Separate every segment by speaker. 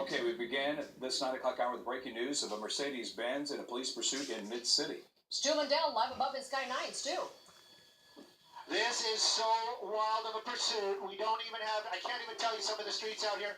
Speaker 1: Okay, we began this 9 o'clock hour with breaking news of a Mercedes-Benz in a police pursuit in Mid-City.
Speaker 2: Stu Mundell live above in Sky 9. Stu.
Speaker 3: This is so wild of a pursuit. We don't even have, I can't even tell you some of the streets out here.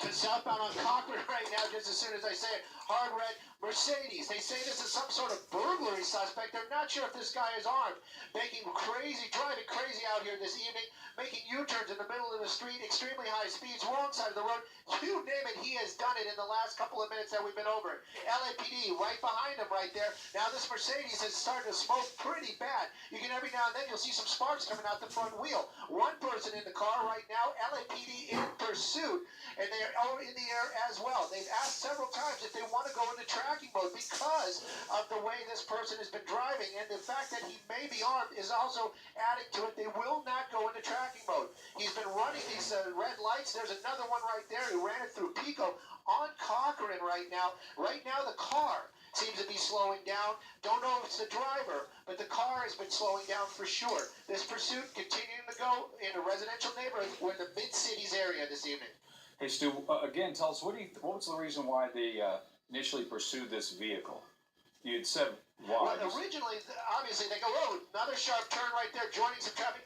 Speaker 3: Southbound on Cochrane right now, just as soon as I say it, hard red, Mercedes. They say this is some sort of burglary suspect. They're not sure if this guy is armed. Driving crazy out here this evening, making U-turns in the middle of the street, extremely high speeds, wrong side of the road. You name it, he has done it in the last couple of minutes that we've been over it. LAPD right behind him right there. Now this Mercedes is starting to smoke pretty bad. You can every now and then you'll see some sparks coming out the front wheel. One person in the car right now, LAPD in pursuit, and they are in the air as well. They've asked several times if they want to go into tracking mode because of the way this person has been driving, and the fact that he may be armed is also adding to it. They will not go into tracking mode. He's been running these red lights. There's another one right there who ran it through Pico on Cochrane right now. Right now the car seems to be slowing down. Don't know if it's the driver, but the car has been slowing down for sure. This pursuit continuing to go in a residential neighborhood. We're in the Mid-Cities area this evening.
Speaker 1: Hey, Stu, again, tell us, what was the reason why they initially pursued this vehicle? You had said why.
Speaker 3: Well, originally, obviously, they go, oh, another sharp turn right there, joining some traffic.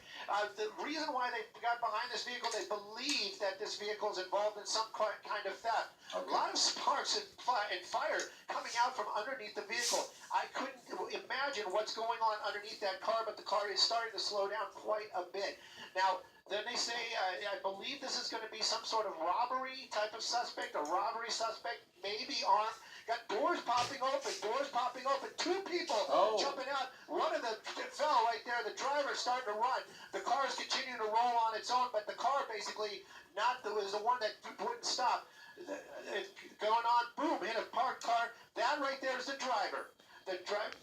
Speaker 3: The reason why they got behind this vehicle, they believe that this vehicle is involved in some kind of theft. Okay. A lot of sparks and fire coming out from underneath the vehicle. I couldn't imagine what's going on underneath that car, but the car is starting to slow down quite a bit. Now, then they say, I believe this is going to be some sort of robbery type of suspect, a robbery suspect, maybe armed. Got doors popping open. Two people jumping out. One of them fell right there. The driver's starting to run. The car is continuing to roll on its own, but the car basically was the one that wouldn't stop. Going on, boom, hit a parked car. That right there is the driver. The driver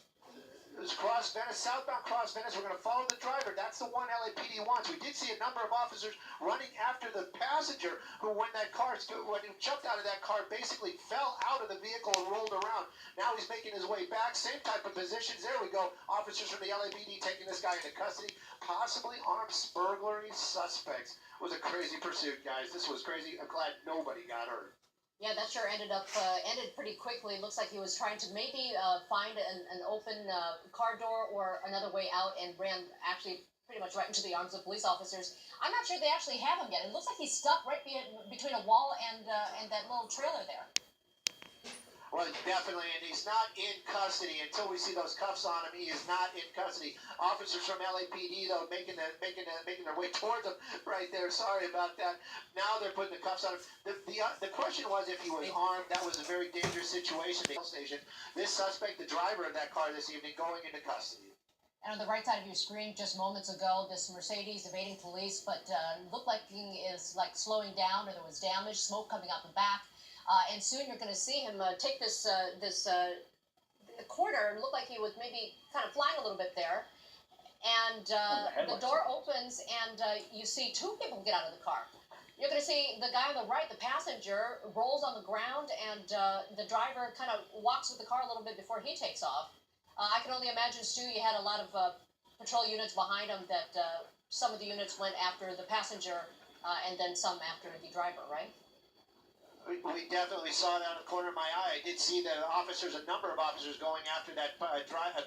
Speaker 3: is Cross Venice, southbound Cross Venice. We're going to follow the driver. That's the one LAPD wants. We did see a number of officers running after the passenger who, when he jumped out of that car, basically fell out of the vehicle and rolled around. Now he's making his way back. Same type of positions. There we go. Officers from the LAPD taking this guy into custody. Possibly armed burglary suspects. It was a crazy pursuit, guys. This was crazy. I'm glad nobody got hurt.
Speaker 2: Yeah, that sure ended pretty quickly. It looks like he was trying to maybe find an open car door or another way out, and ran actually pretty much right into the arms of police officers. I'm not sure they actually have him yet. It looks like he's stuck right between a wall and that little trailer there.
Speaker 3: Well, definitely, and he's not in custody until we see those cuffs on him. He is not in custody. Officers from LAPD, though, making their way towards him right there. Sorry about that. Now they're putting the cuffs on him. The question was if he was armed. That was a very dangerous situation. Station. This suspect, the driver of that car this evening, going into custody.
Speaker 2: And on the right side of your screen, just moments ago, this Mercedes evading police, but looked like he is slowing down, or there was damage, smoke coming out the back. And soon you're going to see him take this corner, and look like he was maybe kind of flying a little bit there. And the door opens, and you see two people get out of the car. You're going to see the guy on the right, the passenger, rolls on the ground, and the driver kind of walks with the car a little bit before he takes off. I can only imagine, Stu, you had a lot of patrol units behind him, that some of the units went after the passenger and then some after the driver, right?
Speaker 3: We definitely saw that out of the corner of my eye. I did see the officers, a number of officers going after that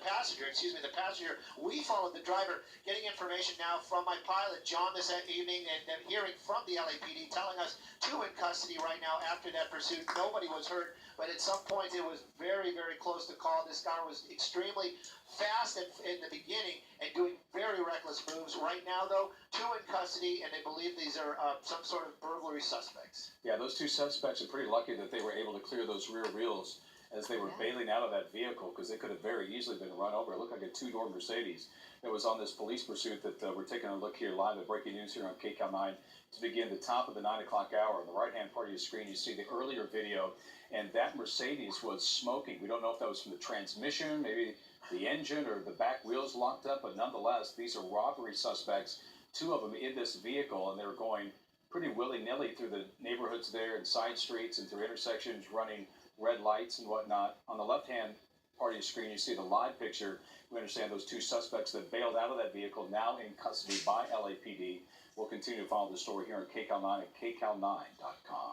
Speaker 3: passenger. The passenger. We followed the driver, getting information now from my pilot, John, this evening, and hearing from the LAPD telling us two in custody right now after that pursuit. Nobody was hurt, but at some point it was very, very close to call. This car was extremely fast in the beginning and doing very reckless moves. Right now, though, two in custody, and they believe these are some sort of burglary suspects.
Speaker 1: Yeah, those two suspects are pretty lucky that they were able to clear those rear wheels as they were bailing out of that vehicle, because they could have very easily been run over. It looked like a two-door Mercedes that was on this police pursuit that we're taking a look here live at breaking news here on KCAL 9 to begin the top of the 9 o'clock hour. On the right-hand part of your screen, you see the earlier video, and that Mercedes was smoking. We don't know if that was from the transmission, maybe the engine, or the back wheels locked up, but nonetheless, these are robbery suspects, two of them in this vehicle, and they were going pretty willy-nilly through the neighborhoods there and side streets and through intersections, running red lights and whatnot. On the left-hand part of your screen, you see the live picture. We understand those two suspects that bailed out of that vehicle, now in custody by LAPD. We'll continue to follow the story here on KCAL 9 at KCAL9.com.